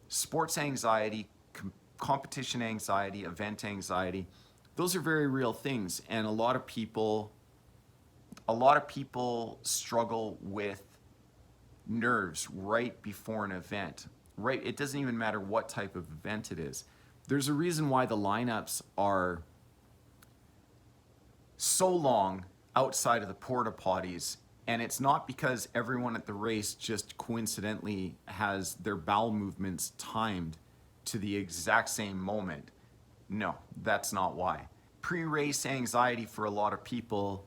sports anxiety, competition anxiety, event anxiety, those are very real things. And a lot of people struggle with nerves right before an event, right? It doesn't even matter what type of event it is. There's a reason why the lineups are so long outside of the porta potties, and it's not because everyone at the race just coincidentally has their bowel movements timed to the exact same moment. No, that's not why. Pre-race anxiety for a lot of people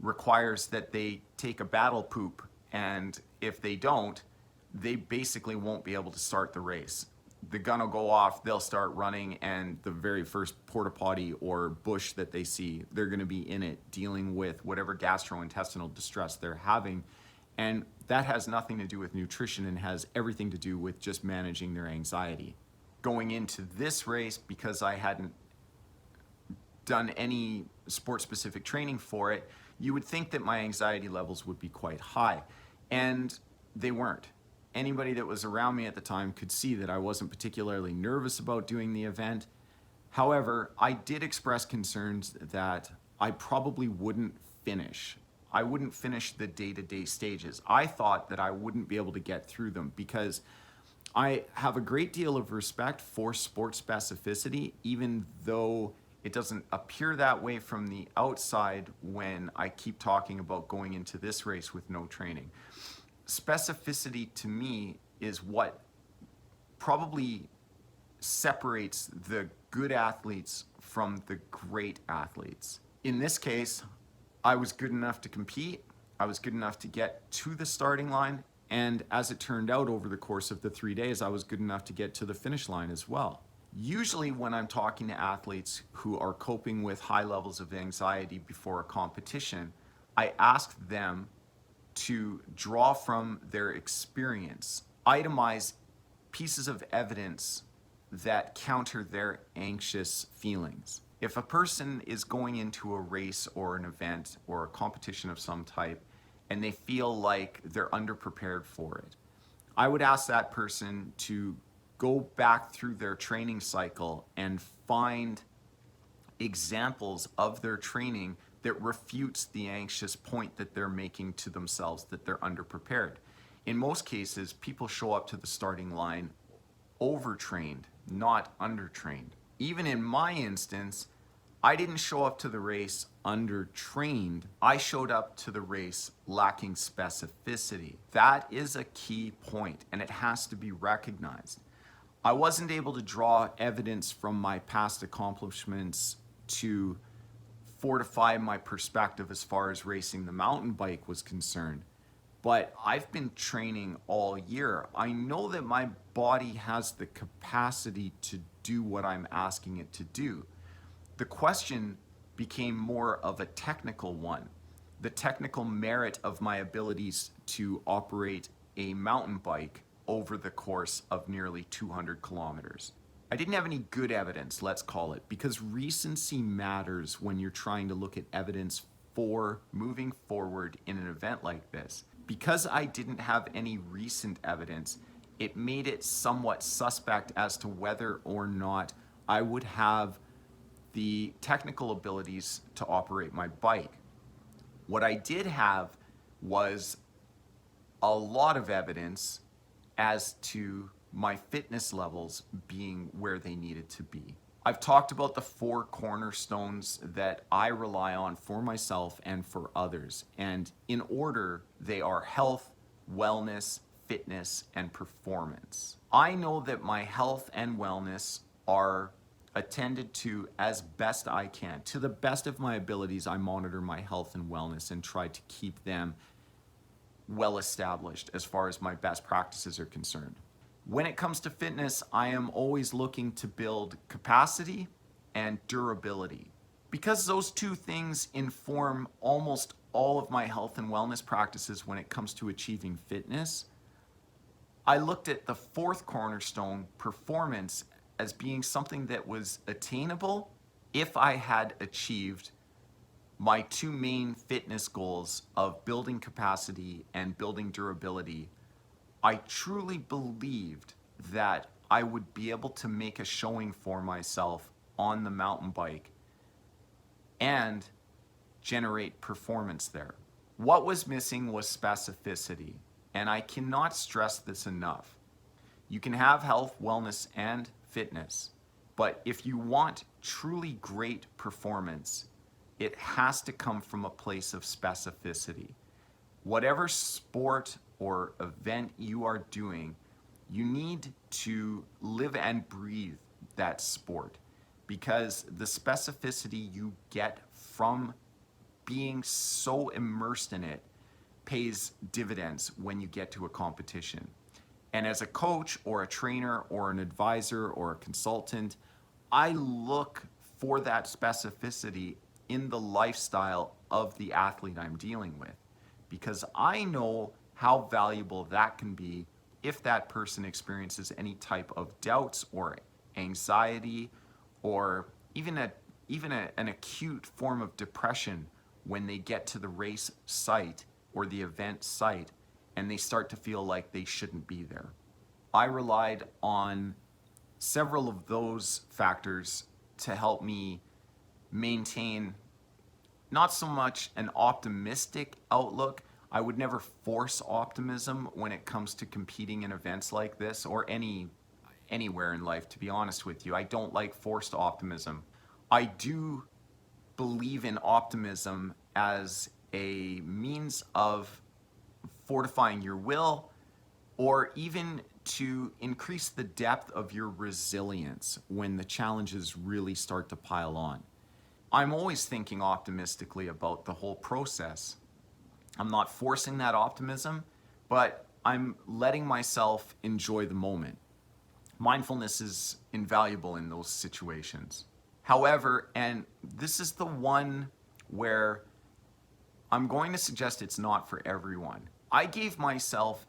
requires that they take a battle poop, and if they don't, they basically won't be able to start the race. The gun will go off, they'll start running, and the very first porta potty or bush that they see, they're going to be in it dealing with whatever gastrointestinal distress they're having. And that has nothing to do with nutrition and has everything to do with just managing their anxiety. Going into this race, because I hadn't done any sport-specific training for it, you would think that my anxiety levels would be quite high, and they weren't. Anybody that was around me at the time could see that I wasn't particularly nervous about doing the event. However, I did express concerns that I probably wouldn't finish. I wouldn't finish the day-to-day stages. I thought that I wouldn't be able to get through them because I have a great deal of respect for sport specificity, even though it doesn't appear that way from the outside when I keep talking about going into this race with no training. Specificity to me is what probably separates the good athletes from the great athletes. In this case, I was good enough to compete. I was good enough to get to the starting line. And as it turned out over the course of the 3 days, I was good enough to get to the finish line as well. Usually when I'm talking to athletes who are coping with high levels of anxiety before a competition, I ask them to draw from their experience, itemize pieces of evidence that counter their anxious feelings. If a person is going into a race or an event or a competition of some type and they feel like they're underprepared for it, I would ask that person to go back through their training cycle and find examples of their training that refutes the anxious point that they're making to themselves that they're underprepared. In most cases, people show up to the starting line overtrained, not undertrained. Even in my instance, I didn't show up to the race undertrained. I showed up to the race lacking specificity. That is a key point, and it has to be recognized. I wasn't able to draw evidence from my past accomplishments to fortify my perspective as far as racing the mountain bike was concerned. But I've been training all year. I know that my body has the capacity to do what I'm asking it to do. The question became more of a technical one. The technical merit of my abilities to operate a mountain bike over the course of nearly 200 kilometers. I didn't have any good evidence, let's call it, because recency matters when you're trying to look at evidence for moving forward in an event like this. Because I didn't have any recent evidence, it made it somewhat suspect as to whether or not I would have the technical abilities to operate my bike. What I did have was a lot of evidence as to my fitness levels being where they needed to be. I've talked about the 4 cornerstones that I rely on for myself and for others. And in order, they are health, wellness, fitness, and performance. I know that my health and wellness are attended to as best I can. To the best of my abilities, I monitor my health and wellness and try to keep them well established as far as my best practices are concerned. When it comes to fitness, I am always looking to build capacity and durability. Because those two things inform almost all of my health and wellness practices when it comes to achieving fitness, I looked at the 4th cornerstone, performance, as being something that was attainable if I had achieved my 2 main fitness goals of building capacity and building durability. I truly believed that I would be able to make a showing for myself on the mountain bike and generate performance there. What was missing was specificity, and I cannot stress this enough. You can have health, wellness, and fitness, but if you want truly great performance, it has to come from a place of specificity. Whatever sport or event you are doing, you need to live and breathe that sport, because the specificity you get from being so immersed in it pays dividends when you get to a competition. And as a coach or a trainer or an advisor or a consultant, I look for that specificity in the lifestyle of the athlete I'm dealing with, because I know how valuable that can be if that person experiences any type of doubts or anxiety, or even an acute form of depression when they get to the race site or the event site and they start to feel like they shouldn't be there. I relied on several of those factors to help me maintain not so much an optimistic outlook. I would never force optimism when it comes to competing in events like this, or anywhere in life, to be honest with you. I don't like forced optimism. I do believe in optimism as a means of fortifying your will, or even to increase the depth of your resilience when the challenges really start to pile on. I'm always thinking optimistically about the whole process. I'm not forcing that optimism, but I'm letting myself enjoy the moment. Mindfulness is invaluable in those situations. However, and this is the one where I'm going to suggest it's not for everyone, I gave myself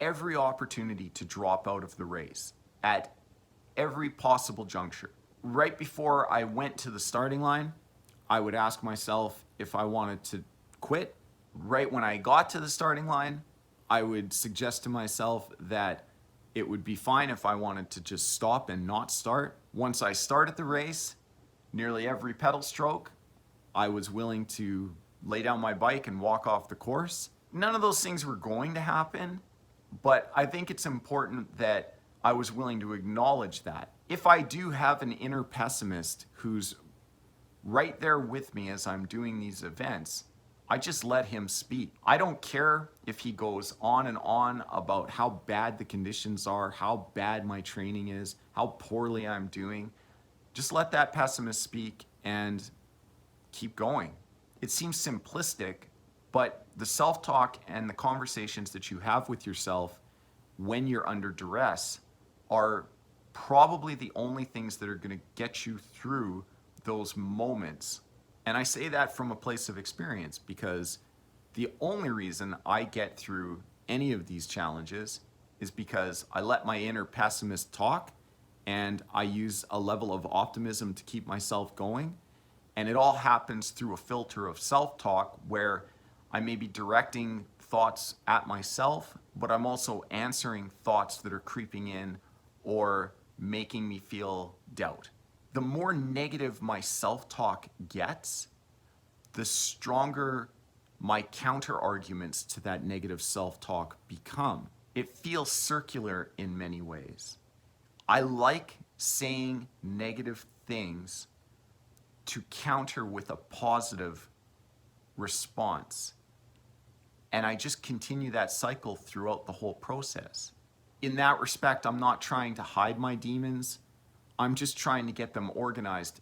every opportunity to drop out of the race at every possible juncture. Right before I went to the starting line, I would ask myself if I wanted to quit. Right when I got to the starting line, I would suggest to myself that it would be fine if I wanted to just stop and not start. Once I started the race, nearly every pedal stroke, I was willing to lay down my bike and walk off the course. None of those things were going to happen, but I think it's important that I was willing to acknowledge that. If I do have an inner pessimist who's right there with me as I'm doing these events, I just let him speak. I don't care if he goes on and on about how bad the conditions are, how bad my training is, how poorly I'm doing. Just let that pessimist speak and keep going. It seems simplistic, but the self-talk and the conversations that you have with yourself when you're under duress are probably the only things that are going to get you through those moments. And I say that from a place of experience, because the only reason I get through any of these challenges is because I let my inner pessimist talk, and I use a level of optimism to keep myself going. And it all happens through a filter of self-talk where I may be directing thoughts at myself, but I'm also answering thoughts that are creeping in or making me feel doubt. The more negative my self-talk gets, the stronger my counter arguments to that negative self-talk become. It feels circular in many ways. I like saying negative things to counter with a positive response. And I just continue that cycle throughout the whole process. In that respect, I'm not trying to hide my demons. I'm just trying to get them organized,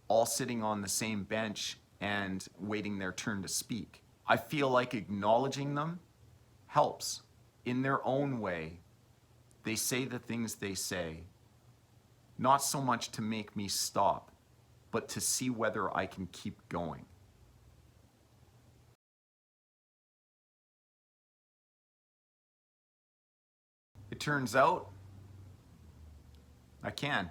all sitting on the same bench and waiting their turn to speak. I feel like acknowledging them helps. In their own way, they say the things they say, not so much to make me stop, but to see whether I can keep going. It turns out I can.